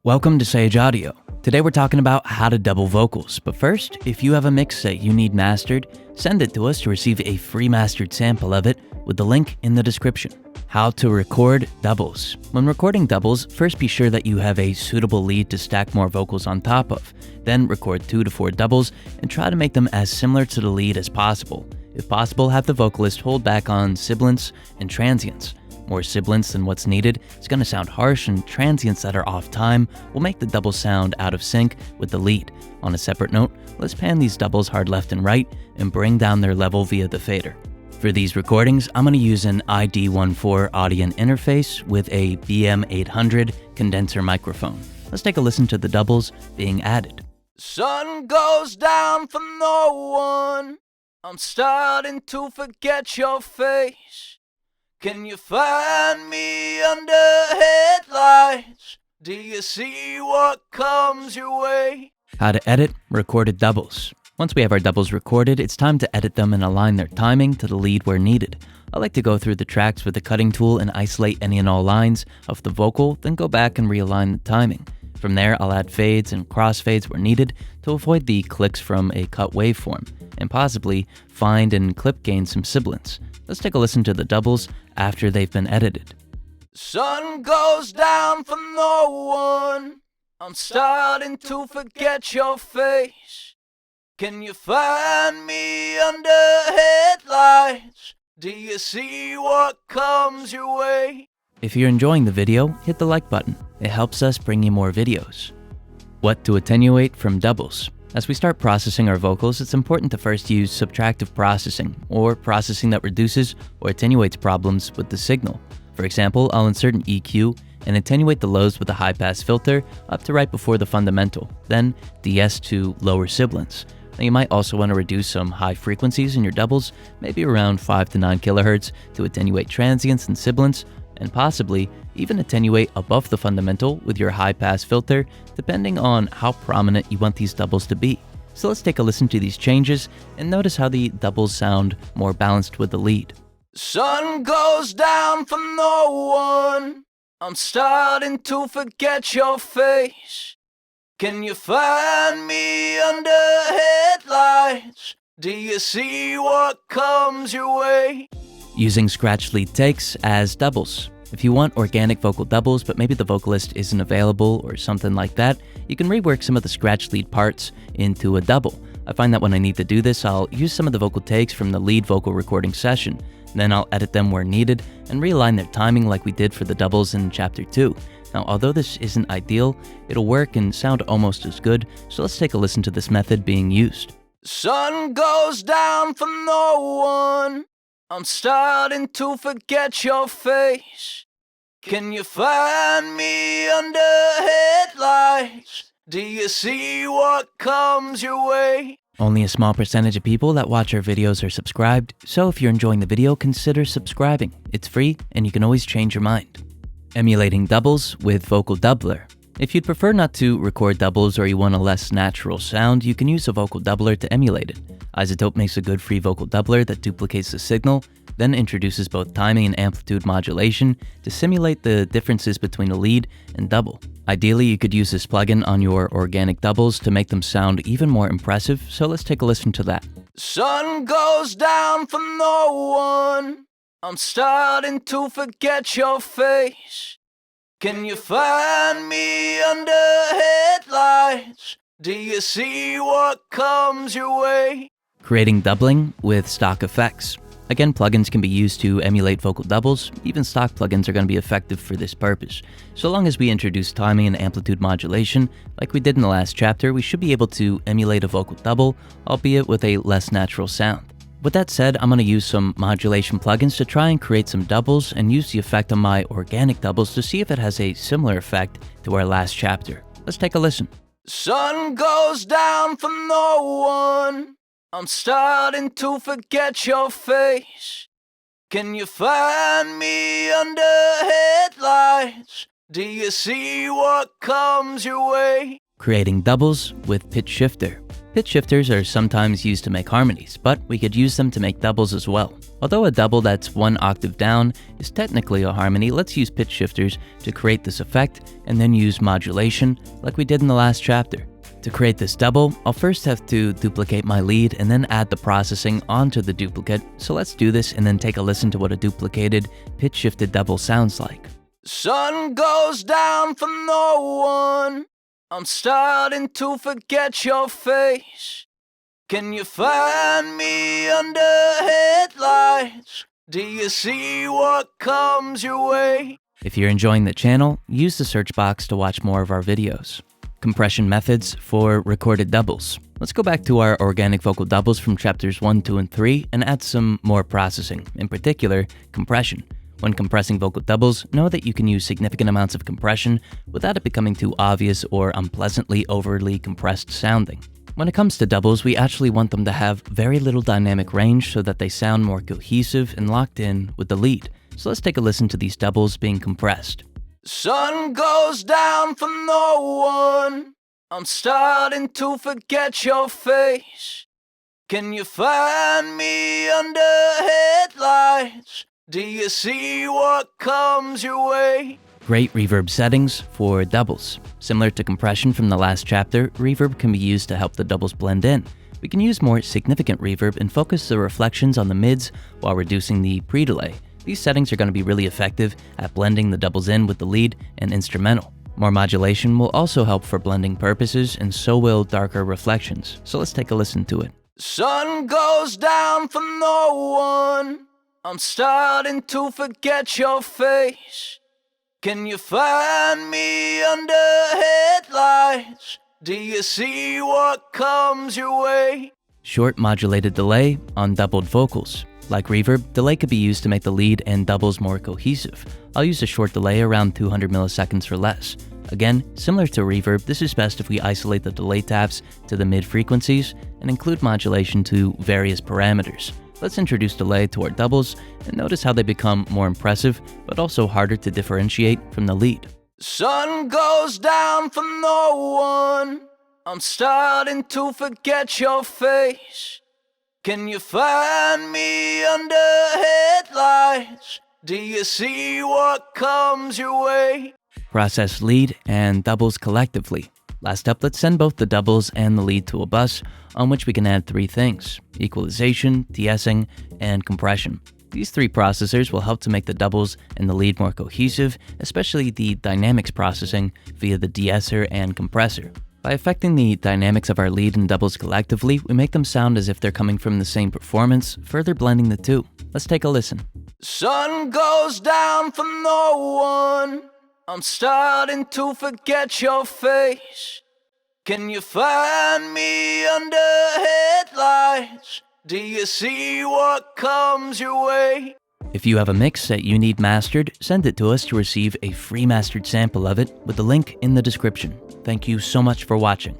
Welcome to Sage Audio. Today we're talking about how to double vocals, but first, if you have a mix that you need mastered, send it to us to receive a free mastered sample of it with the link in the description. How to record doubles. When recording doubles, first be sure that you have a suitable lead to stack more vocals on top of. Then record 2 to 4 doubles and try to make them as similar to the lead as possible. If possible, have the vocalist hold back on sibilants and transients. More sibilants than what's needed is going to sound harsh, and transients that are off time will make the double sound out of sync with the lead. On a separate note, let's pan these doubles hard left and right and bring down their level via the fader. For these recordings, I'm going to use an ID14 Audient interface with a BM800 condenser microphone. Let's take a listen to the doubles being added. Sun goes down for no one. I'm starting to forget your face. Can you find me under headlights? Do you see what comes your way? How to edit recorded doubles. Once we have our doubles recorded, it's time to edit them and align their timing to the lead where needed. I like to go through the tracks with the cutting tool and isolate any and all lines of the vocal, then go back and realign the timing. From there, I'll add fades and crossfades where needed to avoid the clicks from a cut waveform, and possibly find and clip gain some sibilants. Let's take a listen to the doubles after they've been edited. Sun goes down for no one. I'm starting to forget your face. Can you find me under headlights? Do you see what comes your way? If you're enjoying the video, hit the like button. It helps us bring you more videos. What to attenuate from doubles. As we start processing our vocals, it's important to first use subtractive processing, or processing that reduces or attenuates problems with the signal. For example, I'll insert an EQ and attenuate the lows with a high-pass filter up to right before the fundamental, then DS to lower sibilants. Now you might also want to reduce some high frequencies in your doubles, maybe around 5 to 9 kHz to attenuate transients and sibilants, and possibly even attenuate above the fundamental with your high-pass filter, depending on how prominent you want these doubles to be. So let's take a listen to these changes and notice how the doubles sound more balanced with the lead. Sun goes down for no one. I'm starting to forget your face. Can you find me under headlights? Do you see what comes your way? Using scratch lead takes as doubles. If you want organic vocal doubles, but maybe the vocalist isn't available or something like that, you can rework some of the scratch lead parts into a double. I find that when I need to do this, I'll use some of the vocal takes from the lead vocal recording session. Then I'll edit them where needed and realign their timing like we did for the doubles in Chapter 2. Now, although this isn't ideal, it'll work and sound almost as good, so let's take a listen to this method being used. Sun goes down for no one. I'm starting to forget your face. Can you find me under headlights? Do you see what comes your way? Only a small percentage of people that watch our videos are subscribed, so if you're enjoying the video, consider subscribing. It's free, and you can always change your mind. Emulating doubles with Vocal Doubler. If you'd prefer not to record doubles or you want a less natural sound, you can use a vocal doubler to emulate it. iZotope makes a good free vocal doubler that duplicates the signal, then introduces both timing and amplitude modulation to simulate the differences between a lead and double. Ideally, you could use this plugin on your organic doubles to make them sound even more impressive, so let's take a listen to that. Sun goes down for no one. I'm starting to forget your face. Can you find me under headlights? Do you see what comes your way? Creating doubling with stock effects. Again, plugins can be used to emulate vocal doubles. Even stock plugins are going to be effective for this purpose. So long as we introduce timing and amplitude modulation, like we did in the last chapter, we should be able to emulate a vocal double, albeit with a less natural sound. With that said, I'm going to use some modulation plugins to try and create some doubles and use the effect on my organic doubles to see if it has a similar effect to our last chapter. Let's take a listen. Sun goes down for no one. I'm starting to forget your face. Can you find me under headlights? Do you see what comes your way? Creating doubles with Pitch Shifter. Pitch shifters are sometimes used to make harmonies, but we could use them to make doubles as well. Although a double that's one octave down is technically a harmony, let's use pitch shifters to create this effect and then use modulation like we did in the last chapter. To create this double, I'll first have to duplicate my lead and then add the processing onto the duplicate. So let's do this and then take a listen to what a duplicated pitch shifted double sounds like. Sun goes down for no one. I'm starting to forget your face. Can you find me under headlights? Do you see what comes your way? If you're enjoying the channel, use the search box to watch more of our videos. Compression methods for recorded doubles. Let's go back to our organic vocal doubles from chapters 1, 2, and 3 and add some more processing, in particular, compression. When compressing vocal doubles, know that you can use significant amounts of compression without it becoming too obvious or unpleasantly overly compressed sounding. When it comes to doubles, we actually want them to have very little dynamic range so that they sound more cohesive and locked in with the lead. So let's take a listen to these doubles being compressed. Sun goes down for no one. I'm starting to forget your face. Can you find me under headlights? Do you see what comes your way? Great reverb settings for doubles. Similar to compression from the last chapter, reverb can be used to help the doubles blend in. We can use more significant reverb and focus the reflections on the mids while reducing the pre-delay. These settings are going to be really effective at blending the doubles in with the lead and instrumental. More modulation will also help for blending purposes, and so will darker reflections. So let's take a listen to it. Sun goes down for no one. I'm starting to forget your face. Can you find me under headlights? Do you see what comes your way? Short modulated delay on doubled vocals. Like reverb, delay could be used to make the lead and doubles more cohesive. I'll use a short delay around 200 milliseconds or less. Again, similar to reverb, this is best if we isolate the delay taps to the mid frequencies and include modulation to various parameters. Let's introduce delay to our doubles and notice how they become more impressive, but also harder to differentiate from the lead. Sun goes down for no one. I'm starting to forget your face. Can you find me under headlights? Do you see what comes your way? Process lead and doubles collectively. Last up, let's send both the doubles and the lead to a bus on which we can add three things: equalization, de-essing, and compression. These three processors will help to make the doubles and the lead more cohesive, especially the dynamics processing via the de-esser and compressor. By affecting the dynamics of our lead and doubles collectively, we make them sound as if they're coming from the same performance, further blending the two. Let's take a listen. Sun goes down for no one. I'm starting to forget your face. Can you find me under headlights? Do you see what comes your way? If you have a mix that you need mastered, send it to us to receive a free mastered sample of it with the link in the description. Thank you so much for watching.